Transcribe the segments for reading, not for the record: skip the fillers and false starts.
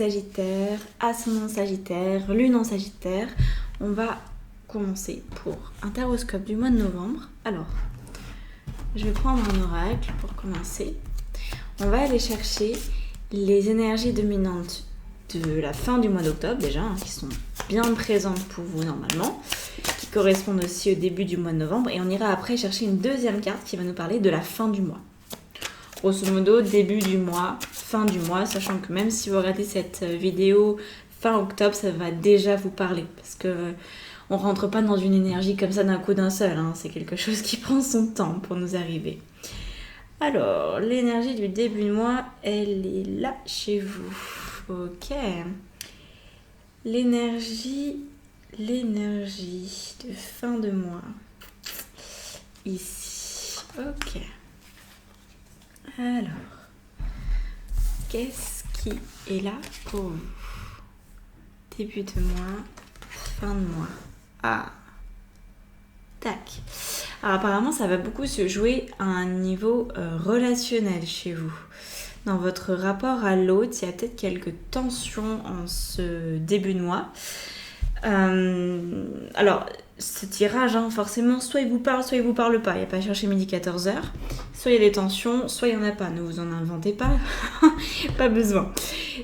Sagittaire, ascendant Sagittaire, lune en Sagittaire. On va commencer pour un taroscope du mois de novembre. Alors, je vais prendre un oracle pour commencer. On va aller chercher les énergies dominantes de la fin du mois d'octobre déjà, qui sont bien présentes pour vous normalement, qui correspondent aussi au début du mois de novembre. Et on ira après chercher une deuxième carte qui va nous parler de la fin du mois. Grosso modo, début du mois, fin du mois, sachant que même si vous regardez cette vidéo fin octobre, ça va déjà vous parler. Parce que on rentre pas dans une énergie comme ça d'un coup d'un seul, hein. C'est quelque chose qui prend son temps pour nous arriver. Alors, l'énergie du début de mois, elle est là chez vous. Ok. L'énergie de fin de mois. Ici. Ok. Alors, qu'est-ce qui est là pour vous? Début de mois, fin de mois. Ah, tac. Alors apparemment, ça va beaucoup se jouer à un niveau relationnel chez vous. Dans votre rapport à l'autre, il y a peut-être quelques tensions en ce début de mois. Alors, ce tirage, forcément, soit il vous parle, soit il vous parle pas. Il n'y a pas à chercher midi 14h. Soit il y a des tensions, soit il n'y en a pas. Ne vous en inventez pas. Pas besoin.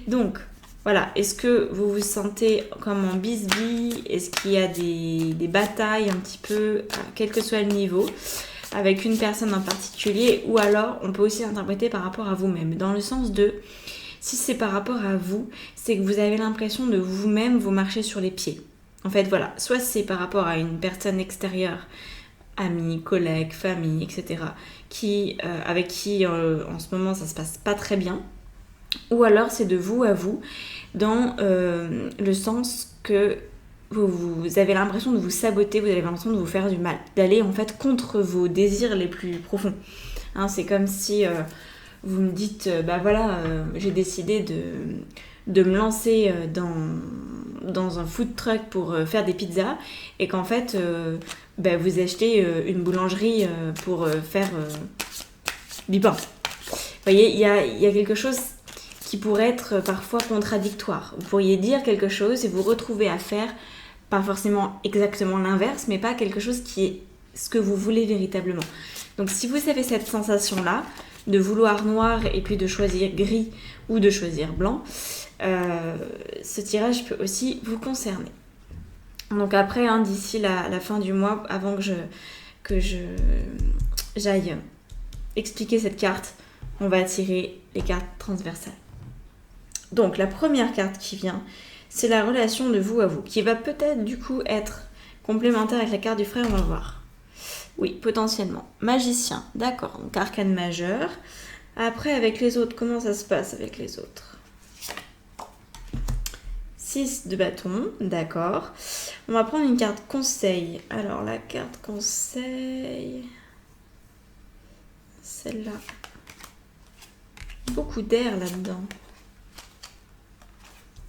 Donc, voilà. Est-ce que vous vous sentez comme en bisbille? Est-ce qu'il y a des batailles un petit peu, quel que soit le niveau, avec une personne en particulier? Ou alors, on peut aussi interpréter par rapport à vous-même. Dans le sens de, si c'est par rapport à vous, c'est que vous avez l'impression de vous-même vous marcher sur les pieds. En fait, voilà, soit c'est par rapport à une personne extérieure, amis, collègues, famille, etc., avec qui en ce moment ça se passe pas très bien, ou alors c'est de vous à vous, dans le sens que vous avez l'impression de vous saboter, vous avez l'impression de vous faire du mal, d'aller en fait contre vos désirs les plus profonds. C'est comme si vous me dites, j'ai décidé de me lancer dans un food truck pour faire des pizzas, et qu'en fait vous achetez une boulangerie pour faire du pain. Vous voyez, il y a quelque chose qui pourrait être parfois contradictoire. Vous pourriez dire quelque chose et vous retrouver à faire pas forcément exactement l'inverse, mais pas quelque chose qui est ce que vous voulez véritablement. Donc si vous avez cette sensation-là de vouloir noir et puis de choisir gris ou de choisir blanc, ce tirage peut aussi vous concerner. Donc après, d'ici la fin du mois, avant que j'aille expliquer cette carte, on va tirer les cartes transversales. Donc la première carte qui vient, c'est la relation de vous à vous, qui va peut-être du coup être complémentaire avec la carte du frère, on va voir. Oui, potentiellement. Magicien, d'accord, donc arcane majeur. Après, avec les autres, comment ça se passe avec les autres? 6 de bâton, d'accord. On va prendre une carte conseil. Alors, la carte conseil... Celle-là. Beaucoup d'air là-dedans.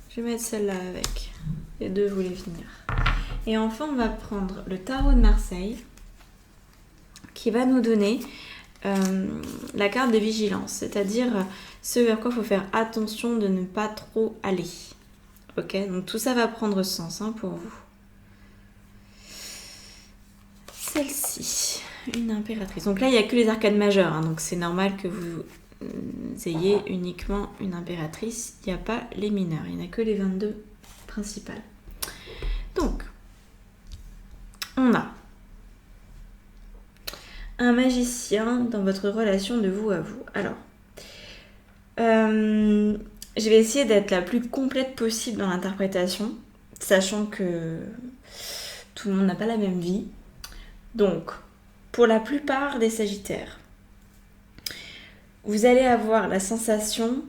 Je vais mettre celle-là avec. Les deux voulaient venir. Et enfin, on va prendre le tarot de Marseille, qui va nous donner la carte de vigilance, c'est-à-dire ce vers quoi il faut faire attention de ne pas trop aller. Ok, donc tout ça va prendre sens pour vous. Celle-ci, une impératrice. Donc là, il n'y a que les arcanes majeures, donc c'est normal que vous ayez uniquement une impératrice. Il n'y a pas les mineurs, il n'y en a que les 22 principales. Donc, on a un magicien dans votre relation de vous à vous. Alors, je vais essayer d'être la plus complète possible dans l'interprétation, sachant que tout le monde n'a pas la même vie. Donc, pour la plupart des Sagittaires, vous allez avoir la sensation,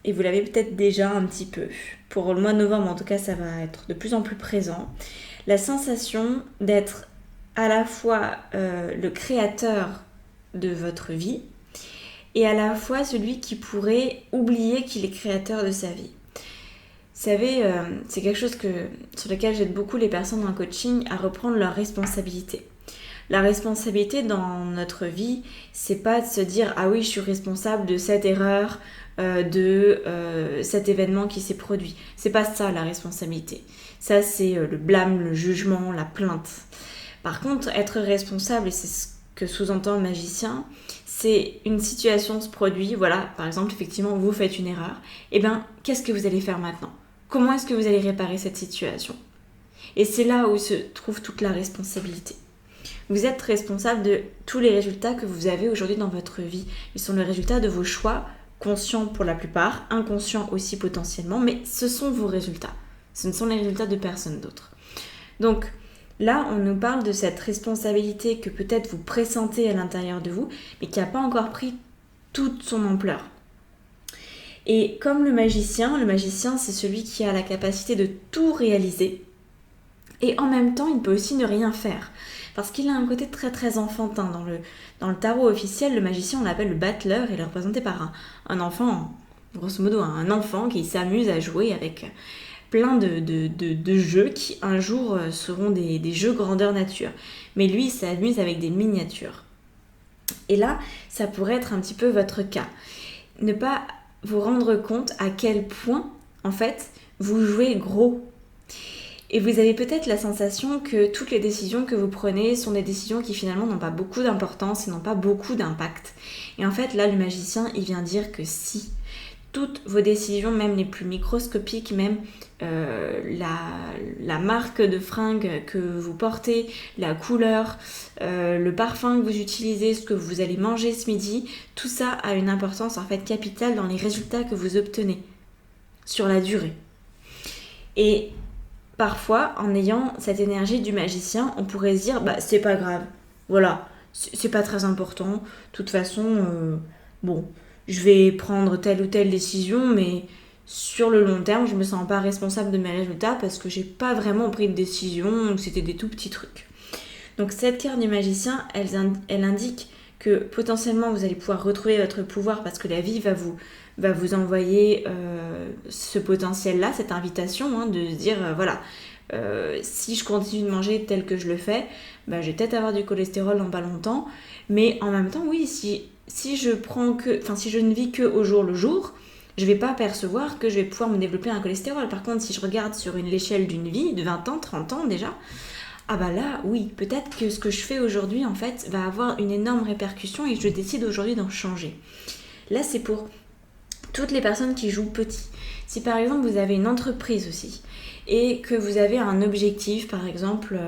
et vous l'avez peut-être déjà un petit peu, pour le mois de novembre en tout cas ça va être de plus en plus présent, la sensation d'être à la fois le créateur de votre vie et à la fois celui qui pourrait oublier qu'il est créateur de sa vie. Vous savez, c'est quelque chose sur lequel j'aide beaucoup les personnes en coaching à reprendre leur responsabilité. La responsabilité dans notre vie, c'est pas de se dire ah oui, je suis responsable de cette erreur, de cet événement qui s'est produit. C'est pas ça la responsabilité. Ça, c'est le blâme, le jugement, la plainte. Par contre, être responsable, et c'est ce que sous-entend le magicien, c'est une situation se produit, voilà, par exemple, effectivement, vous faites une erreur, et bien, qu'est-ce que vous allez faire maintenant ? Comment est-ce que vous allez réparer cette situation ? Et c'est là où se trouve toute la responsabilité. Vous êtes responsable de tous les résultats que vous avez aujourd'hui dans votre vie. Ils sont le résultat de vos choix, conscients pour la plupart, inconscients aussi potentiellement, mais ce sont vos résultats. Ce ne sont les résultats de personne d'autre. Donc là, on nous parle de cette responsabilité que peut-être vous pressentez à l'intérieur de vous, mais qui n'a pas encore pris toute son ampleur. Et comme le magicien c'est celui qui a la capacité de tout réaliser. Et en même temps, il peut aussi ne rien faire. Parce qu'il a un côté très très enfantin. Dans le tarot officiel, le magicien, on l'appelle le battleur. Il est représenté par un enfant, grosso modo un enfant qui s'amuse à jouer avec plein de jeux qui un jour seront des jeux grandeur nature. Mais lui, il s'amuse avec des miniatures. Et là, ça pourrait être un petit peu votre cas. Ne pas vous rendre compte à quel point, en fait, vous jouez gros. Et vous avez peut-être la sensation que toutes les décisions que vous prenez sont des décisions qui finalement n'ont pas beaucoup d'importance et n'ont pas beaucoup d'impact. Et en fait, là, le magicien, il vient dire que si toutes vos décisions, même les plus microscopiques, même la marque de fringue que vous portez, la couleur, le parfum que vous utilisez, ce que vous allez manger ce midi, tout ça a une importance en fait capitale dans les résultats que vous obtenez sur la durée. Et parfois, en ayant cette énergie du magicien, on pourrait se dire « c'est pas grave, voilà, c'est pas très important, de toute façon, je vais prendre telle ou telle décision, mais sur le long terme, je me sens pas responsable de mes résultats parce que j'ai pas vraiment pris de décision, c'était des tout petits trucs. » Donc cette carte du magicien, elle indique que potentiellement vous allez pouvoir retrouver votre pouvoir parce que la vie va vous envoyer ce potentiel-là, cette invitation de se dire si je continue de manger tel que je le fais, je vais peut-être avoir du cholestérol dans pas longtemps, mais en même temps, oui, si je ne vis que au jour le jour, je vais pas percevoir que je vais pouvoir me développer un cholestérol. Par contre, si je regarde sur l'échelle d'une vie, de 20 ans, 30 ans déjà, là, oui, peut-être que ce que je fais aujourd'hui, en fait, va avoir une énorme répercussion et je décide aujourd'hui d'en changer. Là, c'est pour toutes les personnes qui jouent petit. Si par exemple, vous avez une entreprise aussi et que vous avez un objectif, par exemple,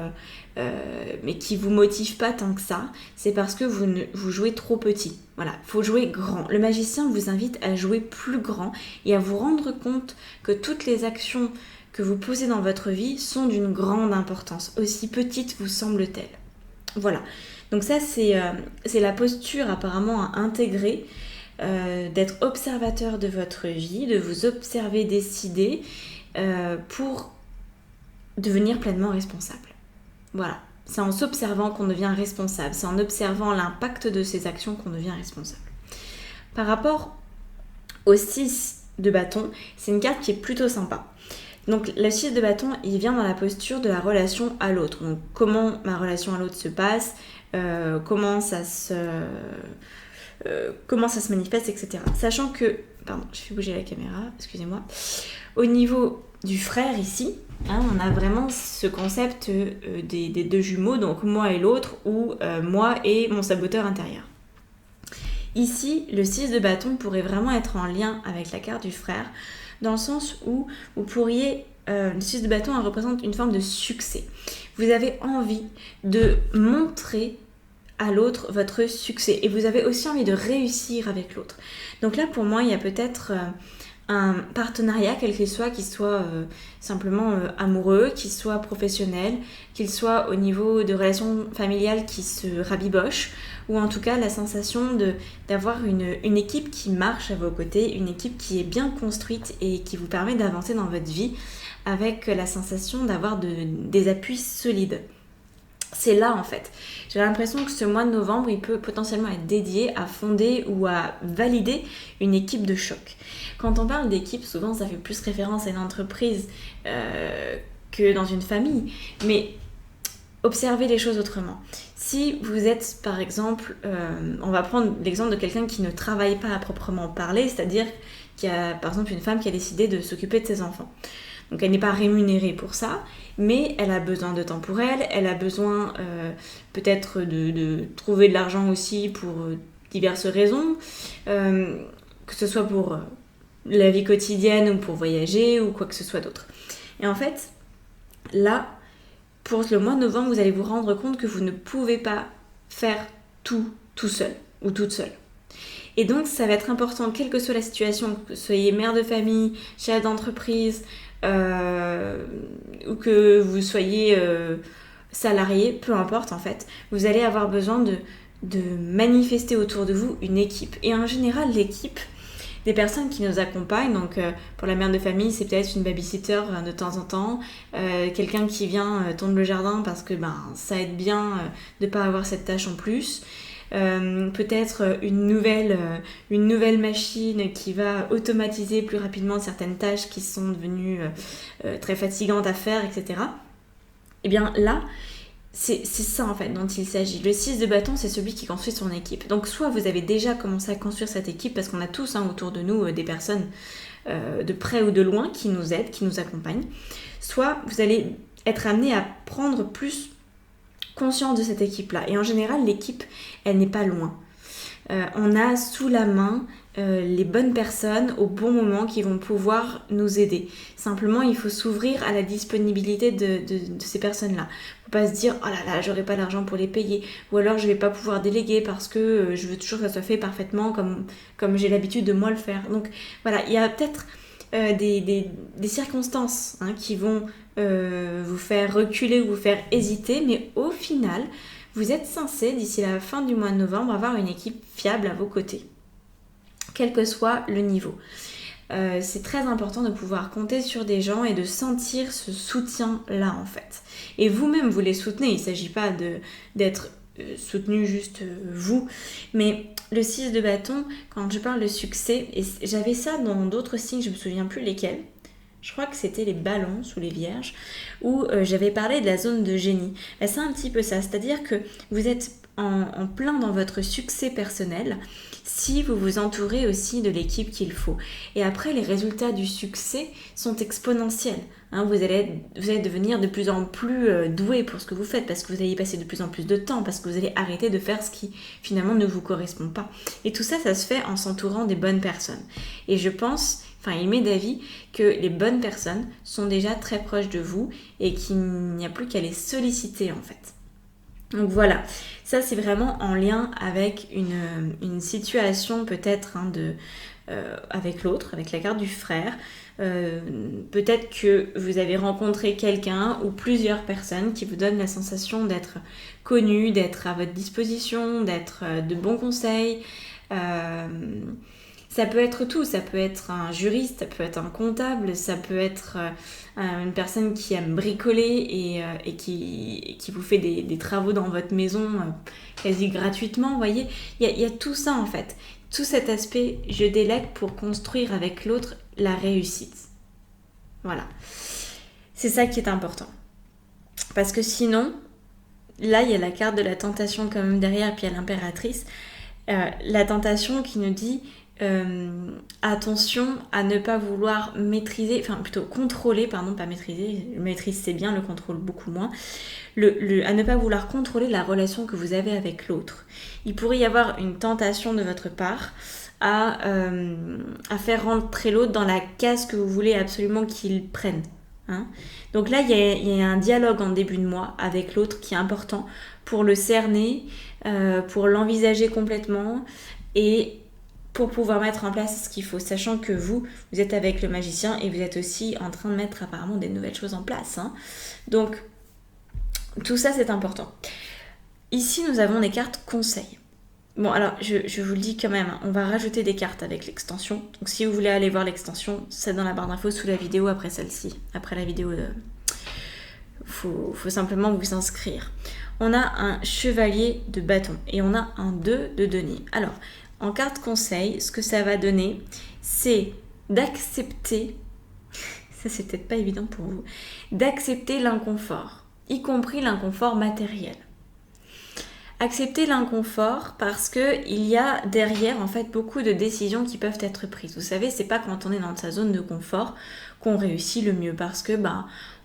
mais qui ne vous motive pas tant que ça, c'est parce que vous jouez trop petit. Voilà, il faut jouer grand. Le magicien vous invite à jouer plus grand et à vous rendre compte que toutes les actions que vous posez dans votre vie sont d'une grande importance, aussi petites vous semble-t-elle. Voilà, donc ça c'est la posture apparemment à intégrer, d'être observateur de votre vie, de vous observer décider pour devenir pleinement responsable. Voilà, c'est en s'observant qu'on devient responsable, c'est en observant l'impact de ses actions qu'on devient responsable. Par rapport au 6 de bâton, c'est une carte qui est plutôt sympa. Donc le 6 de bâton, il vient dans la posture de la relation à l'autre. Donc comment ma relation à l'autre se passe, comment ça se manifeste, etc. Sachant que, pardon, je fais bouger la caméra, excusez-moi. Au niveau du frère ici, on a vraiment ce concept des deux jumeaux, donc moi et l'autre, ou moi et mon saboteur intérieur. Ici, le 6 de bâton pourrait vraiment être en lien avec la carte du frère, dans le sens où vous pourriez, le 6 de bâton elle représente une forme de succès. Vous avez envie de montrer à l'autre votre succès et vous avez aussi envie de réussir avec l'autre. Donc là pour moi il y a peut-être un partenariat quel qu'il soit, qui soit simplement amoureux, qu'il soit professionnel, qu'il soit au niveau de relations familiales qui se rabibochent, ou en tout cas la sensation d'avoir une équipe qui marche à vos côtés, une équipe qui est bien construite et qui vous permet d'avancer dans votre vie avec la sensation d'avoir des appuis solides. C'est là en fait. J'ai l'impression que ce mois de novembre, il peut potentiellement être dédié à fonder ou à valider une équipe de choc. Quand on parle d'équipe, souvent ça fait plus référence à une entreprise que dans une famille. Mais observez les choses autrement. Si vous êtes, par exemple, on va prendre l'exemple de quelqu'un qui ne travaille pas à proprement parler, c'est-à-dire qu'il y a, par exemple, une femme qui a décidé de s'occuper de ses enfants. Donc elle n'est pas rémunérée pour ça, mais elle a besoin de temps pour elle, elle a besoin peut-être de trouver de l'argent aussi pour diverses raisons, que ce soit pour la vie quotidienne ou pour voyager ou quoi que ce soit d'autre. Et en fait, là, pour le mois de novembre, vous allez vous rendre compte que vous ne pouvez pas faire tout seul ou toute seule. Et donc, ça va être important, quelle que soit la situation, que vous soyez mère de famille, chef d'entreprise, ou que vous soyez salarié, peu importe en fait, vous allez avoir besoin de manifester autour de vous une équipe. Et en général, l'équipe, des personnes qui nous accompagnent, donc pour la mère de famille, c'est peut-être une babysitter de temps en temps, quelqu'un qui vient tondre le jardin parce que ça aide bien de ne pas avoir cette tâche en plus. Peut-être une nouvelle machine qui va automatiser plus rapidement certaines tâches qui sont devenues très fatigantes à faire, etc. Et bien là, c'est ça en fait dont il s'agit. Le 6 de bâton, c'est celui qui construit son équipe. Donc soit vous avez déjà commencé à construire cette équipe, parce qu'on a tous autour de nous des personnes de près ou de loin qui nous aident, qui nous accompagnent, soit vous allez être amené à prendre plus conscience de cette équipe-là. Et en général, l'équipe, elle n'est pas loin. On a sous la main les bonnes personnes au bon moment qui vont pouvoir nous aider. Simplement, il faut s'ouvrir à la disponibilité de ces personnes-là. Il ne faut pas se dire « Oh là là, j'aurai pas l'argent pour les payer » ou alors « Je ne vais pas pouvoir déléguer parce que je veux toujours que ça soit fait parfaitement comme j'ai l'habitude de moi le faire. » Donc voilà, il y a peut-être des circonstances qui vont vous faire reculer ou vous faire hésiter, mais au final, vous êtes censé, d'ici la fin du mois de novembre, avoir une équipe fiable à vos côtés, quel que soit le niveau. C'est très important de pouvoir compter sur des gens et de sentir ce soutien-là en fait. Et vous-même, vous les soutenez, il ne s'agit pas d'être soutenu juste vous, mais le 6 de bâton, quand je parle de succès, et j'avais ça dans d'autres signes, je ne me souviens plus lesquels, je crois que c'était les balances ou les vierges, où j'avais parlé de la zone de génie. C'est un petit peu ça, c'est-à-dire que vous êtes en plein dans votre succès personnel si vous vous entourez aussi de l'équipe qu'il faut. Et après, les résultats du succès sont exponentiels. Vous allez devenir de plus en plus doué pour ce que vous faites, parce que vous allez y passer de plus en plus de temps, parce que vous allez arrêter de faire ce qui finalement ne vous correspond pas. Et tout ça, ça se fait en s'entourant des bonnes personnes. Et je pense... il m'est d'avis que les bonnes personnes sont déjà très proches de vous et qu'il n'y a plus qu'à les solliciter en fait. Donc voilà, ça c'est vraiment en lien avec une situation peut-être avec l'autre, avec la carte du frère. Peut-être que vous avez rencontré quelqu'un ou plusieurs personnes qui vous donnent la sensation d'être connu, d'être à votre disposition, d'être de bons conseils. Ça peut être tout, ça peut être un juriste, ça peut être un comptable, ça peut être une personne qui aime bricoler et qui vous fait des travaux dans votre maison quasi gratuitement, vous voyez. Il y a tout ça en fait, tout cet aspect je délègue pour construire avec l'autre la réussite. Voilà, c'est ça qui est important. Parce que sinon, là il y a la carte de la tentation quand même derrière, puis il y a l'impératrice. La tentation qui nous dit... attention à ne pas vouloir maîtriser, enfin plutôt contrôler, pardon, pas maîtriser, maîtrise c'est bien, le contrôle beaucoup moins, à ne pas vouloir contrôler la relation que vous avez avec l'autre. Il pourrait y avoir une tentation de votre part à faire rentrer l'autre dans la case que vous voulez absolument qu'il prenne. Donc là, il y a un dialogue en début de mois avec l'autre qui est important pour le cerner, pour l'envisager complètement et pour pouvoir mettre en place ce qu'il faut, sachant que vous êtes avec le magicien et vous êtes aussi en train de mettre apparemment des nouvelles choses en place. Donc, tout ça, c'est important. Ici, nous avons des cartes conseils. Bon, alors, je vous le dis quand même, on va rajouter des cartes avec l'extension. Donc, si vous voulez aller voir l'extension, c'est dans la barre d'infos sous la vidéo après celle-ci. Après la vidéo, faut simplement vous inscrire. On a un chevalier de bâton et on a un 2 de denier. Alors, en carte conseil, ce que ça va donner, c'est d'accepter, ça c'est peut-être pas évident pour vous, d'accepter l'inconfort. y compris l'inconfort matériel. Accepter l'inconfort parce que il y a derrière en fait beaucoup de décisions qui peuvent être prises. Vous savez, c'est pas quand on est dans sa zone de confort qu'on réussit le mieux parce que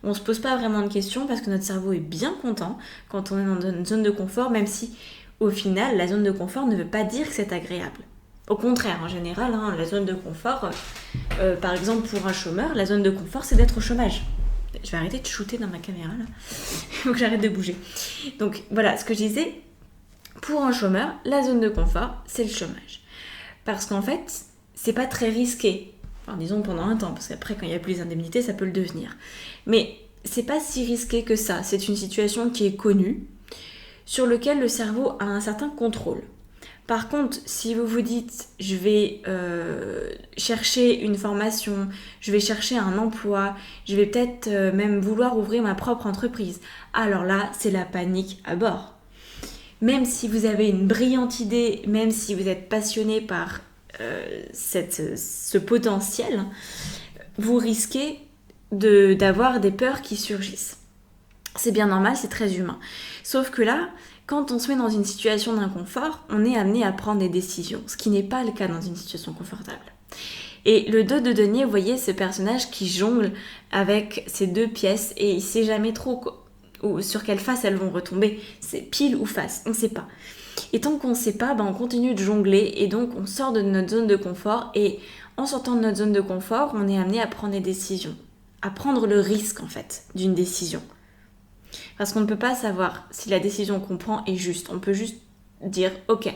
on se pose pas vraiment de questions parce que notre cerveau est bien content quand on est dans une zone de confort, même si au final la zone de confort ne veut pas dire que c'est agréable. Au contraire, en général, la zone de confort, par exemple pour un chômeur, la zone de confort c'est d'être au chômage. Je vais arrêter de shooter dans ma caméra là, il faut que j'arrête de bouger. Donc voilà, ce que je disais. Pour un chômeur, la zone de confort, c'est le chômage. Parce qu'en fait, c'est pas très risqué. Enfin, disons pendant un temps, parce qu'après, quand il n'y a plus les indemnités, ça peut le devenir. Mais c'est pas si risqué que ça. C'est une situation qui est connue, sur laquelle le cerveau a un certain contrôle. Par contre, si vous vous dites, je vais chercher une formation, je vais chercher un emploi, je vais peut-être même vouloir ouvrir ma propre entreprise, alors là, c'est la panique à bord. Même si vous avez une brillante idée, même si vous êtes passionné par ce potentiel, vous risquez d'avoir des peurs qui surgissent. C'est bien normal, c'est très humain. Sauf que là, quand on se met dans une situation d'inconfort, on est amené à prendre des décisions, ce qui n'est pas le cas dans une situation confortable. Et le dos de denier, vous voyez ce personnage qui jongle avec ces deux pièces et il ne sait jamais trop ou sur quelle face elles vont retomber, c'est pile ou face, on ne sait pas. Et tant qu'on ne sait pas, on continue de jongler et donc on sort de notre zone de confort et en sortant de notre zone de confort, on est amené à prendre des décisions, à prendre le risque en fait d'une décision. Parce qu'on ne peut pas savoir si la décision qu'on prend est juste, on peut juste dire ok,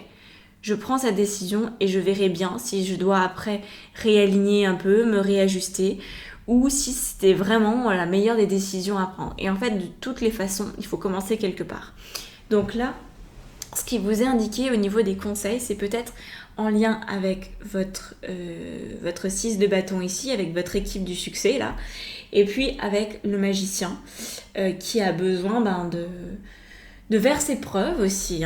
je prends cette décision et je verrai bien si je dois après réaligner un peu, me réajuster, ou si c'était vraiment la meilleure des décisions à prendre. Et en fait, de toutes les façons, il faut commencer quelque part. Donc là, ce qui vous est indiqué au niveau des conseils, c'est peut-être en lien avec votre 6 de bâton ici, avec votre équipe du succès là, et puis avec le magicien qui a besoin de faire ses preuves aussi.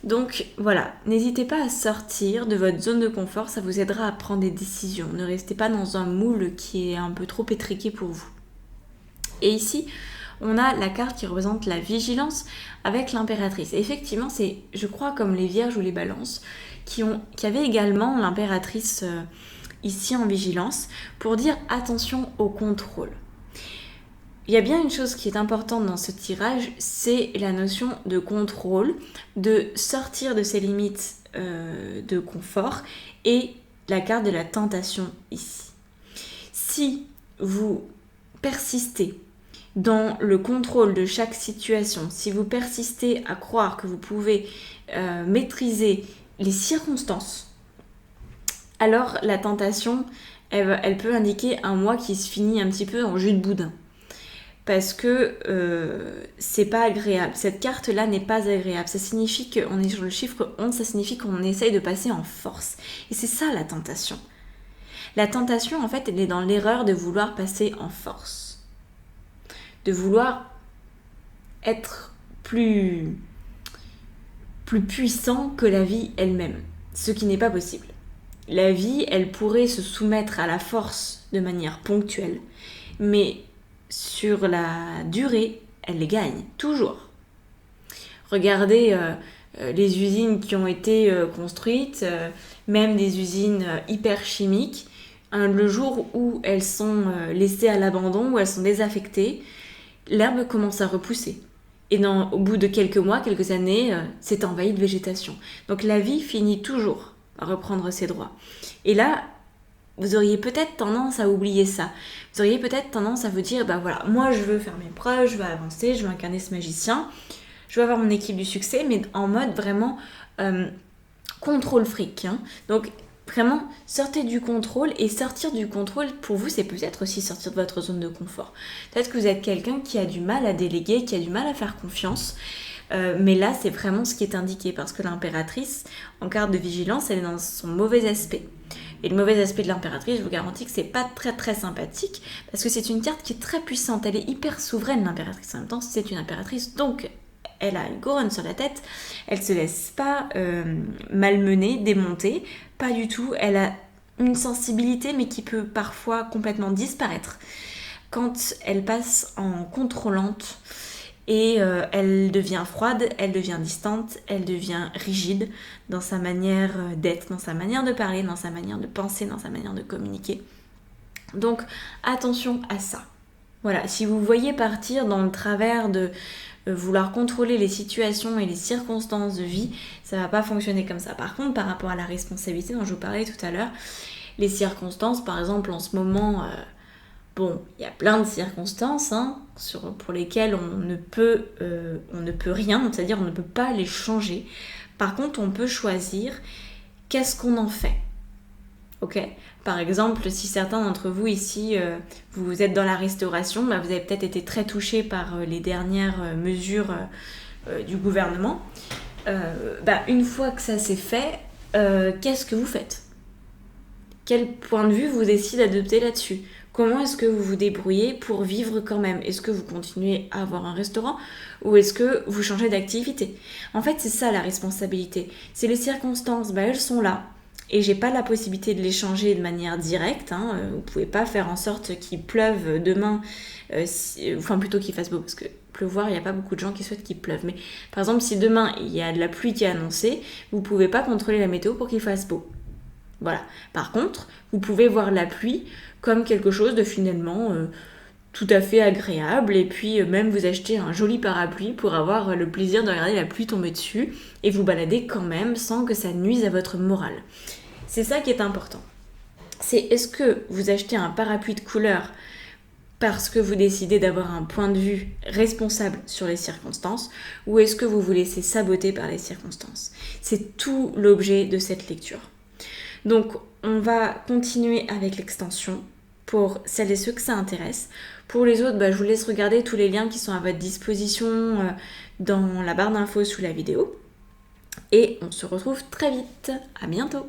Donc voilà, n'hésitez pas à sortir de votre zone de confort, ça vous aidera à prendre des décisions. Ne restez pas dans un moule qui est un peu trop étriqué pour vous. Et ici, on a la carte qui représente la vigilance avec l'impératrice. Et effectivement, c'est, je crois, comme les vierges ou les balances, qui avaient également l'impératrice ici en vigilance, pour dire attention au contrôle. Il y a bien une chose qui est importante dans ce tirage, c'est la notion de contrôle, de sortir de ses limites de confort et la carte de la tentation ici. Si vous persistez dans le contrôle de chaque situation, si vous persistez à croire que vous pouvez maîtriser les circonstances, alors la tentation, elle peut indiquer un mois qui se finit un petit peu en jus de boudin. Parce que c'est pas agréable. Cette carte-là n'est pas agréable. Ça signifie qu'on est sur le chiffre 11, ça signifie qu'on essaye de passer en force. Et c'est ça la tentation. La tentation, en fait, elle est dans l'erreur de vouloir passer en force. De vouloir être plus puissant que la vie elle-même. Ce qui n'est pas possible. La vie, elle pourrait se soumettre à la force de manière ponctuelle. Mais sur la durée, elle les gagne, toujours. Regardez les usines qui ont été construites, même des usines hyper chimiques, le jour où elles sont laissées à l'abandon, où elles sont désaffectées, l'herbe commence à repousser. Et au bout de quelques mois, quelques années, c'est envahi de végétation. Donc la vie finit toujours par reprendre ses droits. Et là, vous auriez peut-être tendance à oublier ça. Vous auriez peut-être tendance à vous dire, voilà, moi je veux faire mes preuves, je veux avancer, je veux incarner ce magicien, je veux avoir mon équipe du succès, mais en mode vraiment contrôle fric. Donc vraiment, sortez du contrôle, et sortir du contrôle, pour vous, c'est peut-être aussi sortir de votre zone de confort. Peut-être que vous êtes quelqu'un qui a du mal à déléguer, qui a du mal à faire confiance, mais là, c'est vraiment ce qui est indiqué, parce que l'impératrice, en carte de vigilance, elle est dans son mauvais aspect. Et le mauvais aspect de l'impératrice, je vous garantis que c'est pas très très sympathique, parce que c'est une carte qui est très puissante, elle est hyper souveraine, l'impératrice. En même temps, c'est une impératrice, donc elle a une couronne sur la tête, elle se laisse pas malmener, démonter, pas du tout. Elle a une sensibilité, mais qui peut parfois complètement disparaître quand elle passe en contrôlante et elle devient froide, elle devient distante, elle devient rigide dans sa manière d'être, dans sa manière de parler, dans sa manière de penser, dans sa manière de communiquer. Donc attention à ça. Voilà, si vous voyez partir dans le travers de vouloir contrôler les situations et les circonstances de vie, ça va pas fonctionner comme ça. Par contre, par rapport à la responsabilité dont je vous parlais tout à l'heure, les circonstances, par exemple en ce moment, bon, il y a plein de circonstances pour lesquelles on ne peut rien, c'est-à-dire on ne peut pas les changer. Par contre, on peut choisir qu'est-ce qu'on en fait. Ok ? Par exemple, si certains d'entre vous ici, vous êtes dans la restauration, vous avez peut-être été très touchés par les dernières mesures du gouvernement. Une fois que ça s'est fait, qu'est-ce que vous faites ? Quel point de vue vous décidez d'adopter là-dessus ? Comment est-ce que vous vous débrouillez pour vivre quand même ? Est-ce que vous continuez à avoir un restaurant ou est-ce que vous changez d'activité ? En fait, c'est ça la responsabilité. C'est les circonstances, elles sont là. Et j'ai pas la possibilité de les changer de manière directe. Vous pouvez pas faire en sorte qu'il pleuve demain, plutôt qu'il fasse beau, parce que pleuvoir, il n'y a pas beaucoup de gens qui souhaitent qu'il pleuve. Mais par exemple, si demain il y a de la pluie qui est annoncée, vous pouvez pas contrôler la météo pour qu'il fasse beau. Voilà. Par contre, vous pouvez voir la pluie comme quelque chose de finalement tout à fait agréable et puis même vous acheter un joli parapluie pour avoir le plaisir de regarder la pluie tomber dessus et vous balader quand même sans que ça nuise à votre morale. C'est ça qui est important. C'est est-ce que vous achetez un parapluie de couleur parce que vous décidez d'avoir un point de vue responsable sur les circonstances ou est-ce que vous vous laissez saboter par les circonstances ? C'est tout l'objet de cette lecture. Donc, on va continuer avec l'extension pour celles et ceux que ça intéresse. Pour les autres, je vous laisse regarder tous les liens qui sont à votre disposition dans la barre d'infos sous la vidéo. Et on se retrouve très vite. À bientôt!